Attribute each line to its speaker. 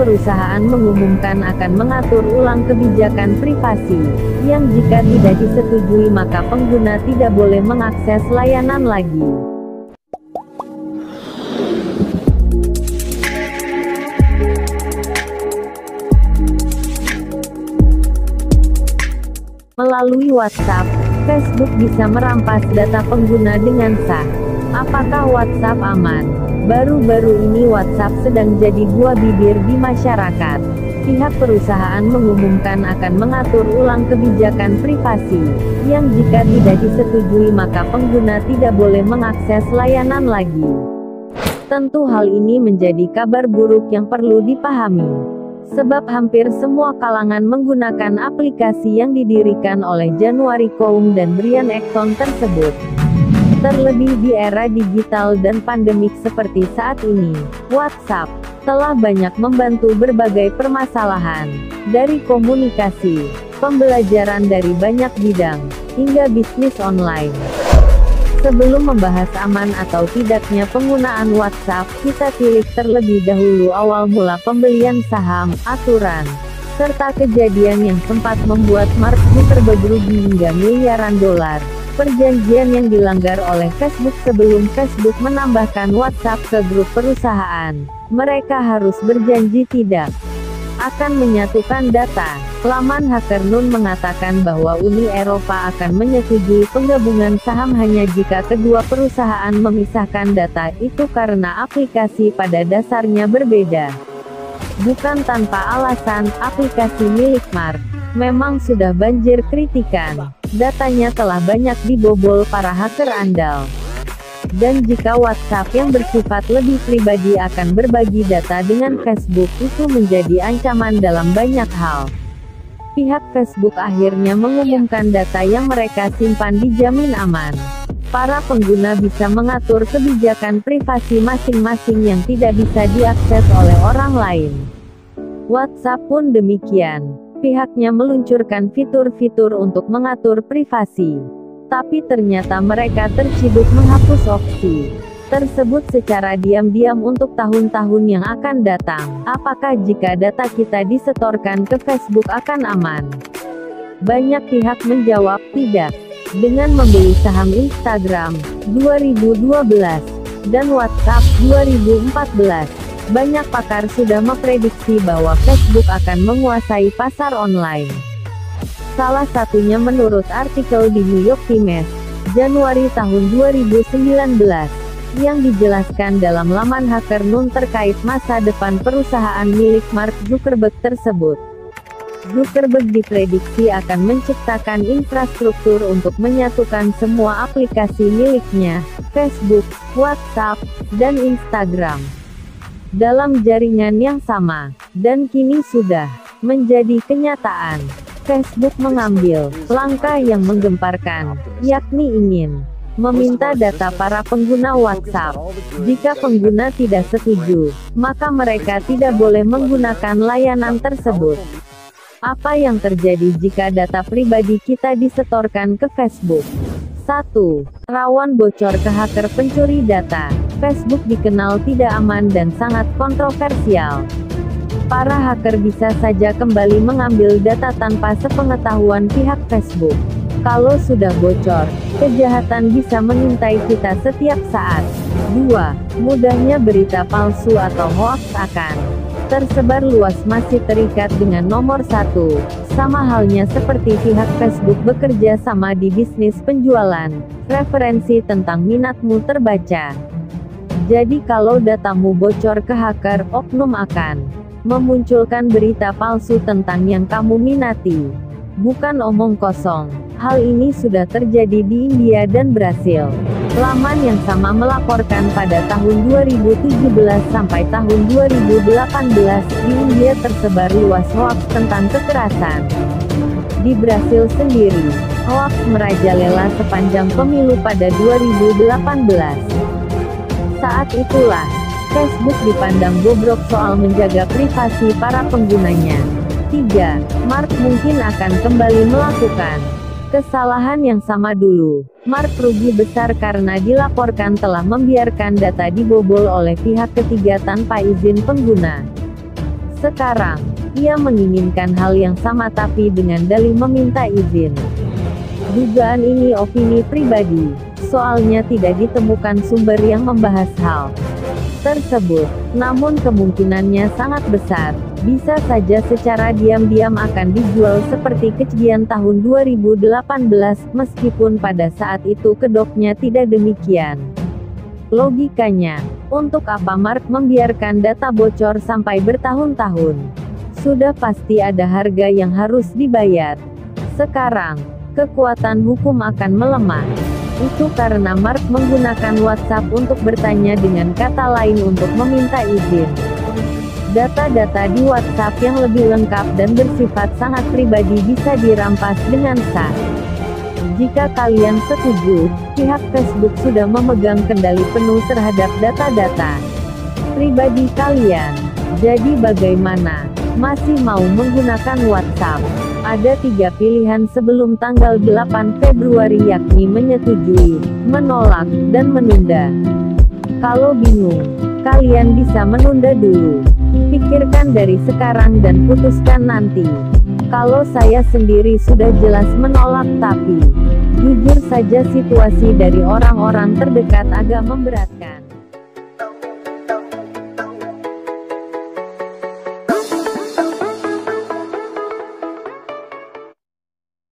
Speaker 1: perusahaan mengumumkan akan mengatur ulang kebijakan privasi, yang jika tidak disetujui maka pengguna tidak boleh mengakses layanan lagi. Melalui WhatsApp, Facebook bisa merampas data pengguna dengan sah. Apakah WhatsApp aman? Baru-baru ini WhatsApp sedang jadi buah bibir di masyarakat. Pihak perusahaan mengumumkan akan mengatur ulang kebijakan privasi, yang jika tidak disetujui maka pengguna tidak boleh mengakses layanan lagi. Tentu hal ini menjadi kabar buruk yang perlu dipahami. Sebab hampir semua kalangan menggunakan aplikasi yang didirikan oleh January Koum dan Brian Acton tersebut. Terlebih di era digital dan pandemik seperti saat ini, WhatsApp telah banyak membantu berbagai permasalahan, dari komunikasi, pembelajaran dari banyak bidang, hingga bisnis online. Sebelum membahas aman atau tidaknya penggunaan WhatsApp, kita tilik terlebih dahulu awal mula pembelian saham, aturan, serta kejadian yang sempat membuat Mark Zuckerberg rugi hingga miliaran dolar. Perjanjian yang dilanggar oleh Facebook sebelum Facebook menambahkan WhatsApp ke grup perusahaan. Mereka harus berjanji tidak akan menyatukan data. Laman HackerNoon mengatakan bahwa Uni Eropa akan menyetujui penggabungan saham hanya jika kedua perusahaan memisahkan data itu karena aplikasi pada dasarnya berbeda. Bukan tanpa alasan, aplikasi milik Mark memang sudah banjir kritikan. Datanya telah banyak dibobol para hacker andal. Dan jika WhatsApp yang bersifat lebih pribadi akan berbagi data dengan Facebook, itu menjadi ancaman dalam banyak hal. Pihak Facebook akhirnya mengumumkan data yang mereka simpan dijamin aman. Para pengguna bisa mengatur kebijakan privasi masing-masing yang tidak bisa diakses oleh orang lain. WhatsApp pun demikian. Pihaknya meluncurkan fitur-fitur untuk mengatur privasi. Tapi ternyata mereka terciduk menghapus opsi tersebut secara diam-diam untuk tahun-tahun yang akan datang. Apakah jika data kita disetorkan ke Facebook akan aman? Banyak pihak menjawab tidak. Dengan membeli saham Instagram 2012 dan WhatsApp 2014, banyak pakar sudah memprediksi bahwa Facebook akan menguasai pasar online. Salah satunya menurut artikel di New York Times, Januari tahun 2019, yang dijelaskan dalam laman HackerNoon terkait masa depan perusahaan milik Mark Zuckerberg tersebut. Zuckerberg diprediksi akan menciptakan infrastruktur untuk menyatukan semua aplikasi miliknya, Facebook, WhatsApp, dan Instagram, dalam jaringan yang sama, dan kini sudah menjadi kenyataan. Facebook mengambil langkah yang menggemparkan, yakni ingin meminta data para pengguna WhatsApp. Jika pengguna tidak setuju, maka mereka tidak boleh menggunakan layanan tersebut. Apa yang terjadi jika data pribadi kita disetorkan ke Facebook? 1. Rawan bocor ke hacker pencuri data. Facebook dikenal tidak aman dan sangat kontroversial. Para hacker bisa saja kembali mengambil data tanpa sepengetahuan pihak Facebook. Kalau sudah bocor, kejahatan bisa mengintai kita setiap saat. 2. Mudahnya berita palsu atau hoax akan tersebar luas, masih terikat dengan nomor 1. Sama halnya seperti pihak Facebook bekerja sama di bisnis penjualan referensi tentang minatmu terbaca. Jadi kalau datamu bocor ke hacker, oknum akan memunculkan berita palsu tentang yang kamu minati. Bukan omong kosong. Hal ini sudah terjadi di India dan Brasil. Laman yang sama melaporkan pada tahun 2017 sampai tahun 2018, di India tersebar luas hoaks tentang kekerasan. Di Brasil sendiri, hoaks merajalela sepanjang pemilu pada 2018. Saat itulah, Facebook dipandang bobrok soal menjaga privasi para penggunanya. 3. Mark mungkin akan kembali melakukan kesalahan yang sama dulu. Mark rugi besar karena dilaporkan telah membiarkan data dibobol oleh pihak ketiga tanpa izin pengguna. Sekarang, ia menginginkan hal yang sama tapi dengan dalih meminta izin. Dugaan ini opini pribadi, soalnya tidak ditemukan sumber yang membahas hal tersebut, namun kemungkinannya sangat besar, bisa saja secara diam-diam akan dijual seperti kejadian tahun 2018, meskipun pada saat itu kedoknya tidak demikian. Logikanya, untuk apa Mark membiarkan data bocor sampai bertahun-tahun? Sudah pasti ada harga yang harus dibayar. Sekarang, kekuatan hukum akan melemah. Itu karena Mark menggunakan WhatsApp untuk bertanya, dengan kata lain untuk meminta izin. Data-data di WhatsApp yang lebih lengkap dan bersifat sangat pribadi bisa dirampas dengan sah. Jika kalian setuju, pihak Facebook sudah memegang kendali penuh terhadap data-data pribadi kalian. Jadi bagaimana? Masih mau menggunakan WhatsApp? Ada 3 pilihan sebelum tanggal 8 Februari, yakni menyetujui, menolak, dan menunda. Kalau bingung, kalian bisa menunda dulu. Pikirkan dari sekarang dan putuskan nanti. Kalau saya sendiri sudah jelas menolak, tapi jujur saja situasi dari orang-orang terdekat agak memberatkan.